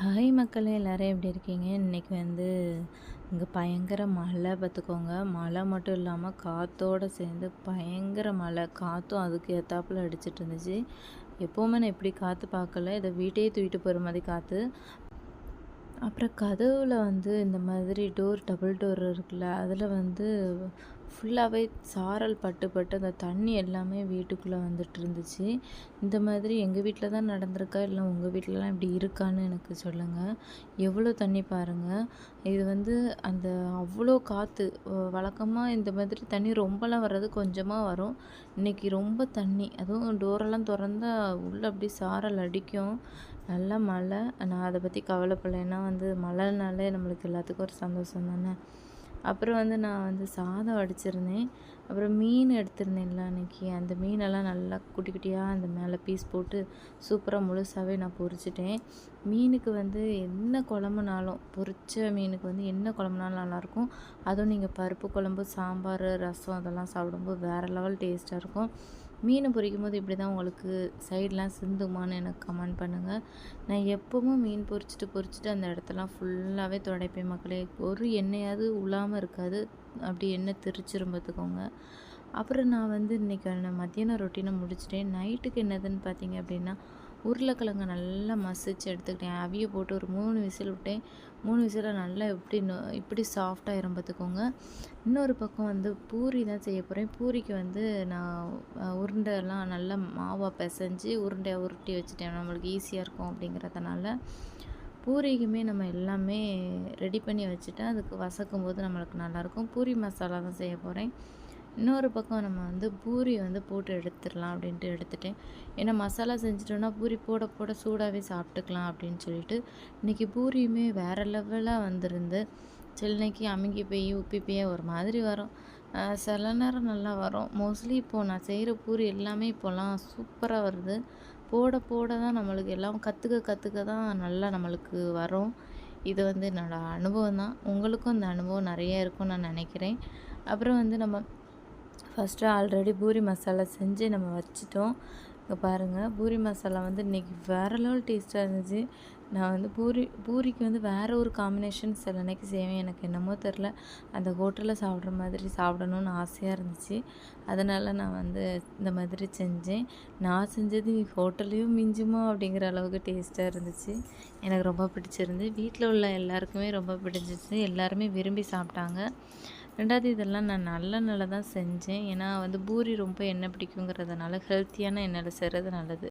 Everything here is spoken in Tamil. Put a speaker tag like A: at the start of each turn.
A: ஹாய் மக்களே, எல்லாரும் எப்படி இருக்கீங்க? இன்றைக்கி வந்து இங்கே பயங்கர மழை பார்த்துக்கோங்க. மழை மட்டும் இல்லாமல் காற்றோடு சேர்ந்து பயங்கர மழை, காற்றும் அதுக்கு ஏத்தாப்புல அடிச்சிட்டு இருந்துச்சு. எப்போவுமே நான் இப்படி காற்று பார்க்கல. இதை வீட்டையே தூக்கிட்டு போகிற மாதிரி காற்று. அப்புறம் கதவுல வந்து இந்த மாதிரி டோர், டபுள் டோர் இருக்குல்ல, அதில் வந்து ஃபுல்லாகவே சாரல் பட்டு பட்டு அந்த தண்ணி எல்லாமே வீட்டுக்குள்ளே வந்துட்டு இருந்துச்சு. இந்த மாதிரி எங்கள் வீட்டில் தான் நடந்திருக்கா, இல்லை உங்கள் வீட்டிலலாம் இப்படி இருக்கான்னு எனக்கு சொல்லுங்கள். எவ்வளோ தண்ணி பாருங்கள். இது வந்து அந்த அவ்வளோ காற்று. வழக்கமாக இந்த மாதிரி தண்ணி ரொம்பலாம் வர்றது கொஞ்சமாக வரும். இன்றைக்கி ரொம்ப தண்ணி, அதுவும் டோரெல்லாம் திறந்தா உள்ளே அப்படி சாரல் அடிக்கும். நல்ல மழை. நான் அதை பற்றி கவலைப்படல. ஏன்னா வந்து மழைனாலே நம்மளுக்கு எல்லாத்துக்கும் ஒரு சந்தோஷம் தானே. அப்புறம் வந்து நான் வந்து சாதம் வடிச்சிருந்தேன். அப்புறம் மீன் எடுத்திருந்தேன்ல அன்றைக்கி, அந்த மீனெல்லாம் நல்லா குட்டி குட்டியாக அந்த மேலே பீஸ் போட்டு சூப்பராக முழுசாகவே நான் பொரிச்சிட்டேன். மீனுக்கு வந்து என்ன குழம்புனாலும், பொரிச்ச மீனுக்கு வந்து என்ன குழம்புனாலும் நல்லாயிருக்கும். அதுவும் நீங்கள் பருப்பு குழம்பு, சாம்பார், ரசம் அதெல்லாம் சாப்பிடும்போது வேறு லெவல் டேஸ்ட்டாக இருக்கும். மீன் பொரிக்கும் போது இப்படி தான் உங்களுக்கு சைடெலாம் சிந்துமான்னு எனக்கு கமெண்ட் பண்ணுங்கள். நான் எப்போவும் மீன் பொரிச்சிட்டு அந்த இடத்தெல்லாம் ஃபுல்லாகவே துடைப்பேன் மக்களே. ஒரு எண்ணெயாவது உழாமல் இருக்காது. அப்படி எண்ணெய் தெரிச்சிரும் பார்த்துக்கோங்க. அப்புறம் நான் வந்து இன்றைக்கான மத்தியான ரொட்டீனை முடிச்சிட்டேன். நைட்டுக்கு என்னதுன்னு பார்த்தீங்க அப்படின்னா, உருளைக்கிழங்க நல்லா மசிச்சு எடுத்துக்கிட்டேன். அவிய போட்டு ஒரு 3 விசில் விட்டேன். 3 விசிலில் நல்லா இப்படி சாஃப்டாகிரும் பார்த்துக்கோங்க. இன்னொரு பக்கம் வந்து பூரி தான் செய்ய போகிறேன். பூரிக்கு வந்து நான் உருண்டைலாம் நல்லா மாவாக பிசைஞ்சு உருண்டையாக உருட்டி வச்சுட்டேன். நம்மளுக்கு ஈஸியாக இருக்கும் அப்படிங்கிறதுனால பூரிக்குமே நம்ம எல்லாமே ரெடி பண்ணி வச்சுட்டா அதுக்கு வசக்கும் போது நம்மளுக்கு நல்லாயிருக்கும். பூரி மசாலா தான் செய்ய போகிறேன். இன்னொரு பக்கம் நம்ம வந்து பூரி வந்து போட்டு எடுத்துடலாம் அப்படின்ட்டு எடுத்துட்டேன். ஏன்னா மசாலா செஞ்சிட்டோன்னா பூரி போட போட சூடாகவே சாப்பிட்டுக்கலாம் அப்படின்னு சொல்லிட்டு இன்றைக்கி பூரியுமே வேறு லெவலாக வந்திருந்து. சிலனைக்கு அமுங்கி போய் உப்பி போய் ஒரு மாதிரி வரும். சில நேரம் நல்லா வரும். மோஸ்ட்லி இப்போது நான் செய்கிற பூரி எல்லாமே இப்போலாம் சூப்பராக வருது. போட போட தான் நம்மளுக்கு எல்லாம் கற்றுக்க தான் நல்லா நம்மளுக்கு வரும். இது வந்து என்னோடய அனுபவம் தான். உங்களுக்கும் இந்த அனுபவம் நிறைய இருக்கும்னு நான் நினைக்கிறேன். அப்புறம் வந்து நம்ம ஃபஸ்ட்டு ஆல்ரெடி பூரி மசாலா செஞ்சு நம்ம வச்சுட்டோம். இங்கே பாருங்கள், பூரி மசாலா வந்து இன்றைக்கி வேறு லெவல் டேஸ்ட்டாக இருந்துச்சு. நான் வந்து பூரிக்கு வந்து வேறு ஒரு காம்பினேஷன் சில அன்றைக்கி செய்வேன். எனக்கு என்னமோ தெரில, அந்த ஹோட்டலில் சாப்பிட்ற மாதிரி சாப்பிடணுன்னு ஆசையாக இருந்துச்சு. அதனால் நான் வந்து இந்த மாதிரி செஞ்சேன். நான் செஞ்சது ஹோட்டல்லையும் மிஞ்சுமா அப்படிங்கிற அளவுக்கு டேஸ்ட்டாக இருந்துச்சு. எனக்கு ரொம்ப பிடிச்சிருந்து. வீட்டில் உள்ள எல்லாருக்குமே ரொம்ப பிடிச்சிச்சு. எல்லாருமே விரும்பி சாப்பிட்டாங்க. 2வது இதெல்லாம் நான் நல்லெண்ணெயில் தான் செஞ்சேன். ஏன்னா வந்து பூரி ரொம்ப எண்ணெய் பிடிக்குங்கிறதுனால ஹெல்த்தியான எண்ணெயில் செய்கிறது நல்லது.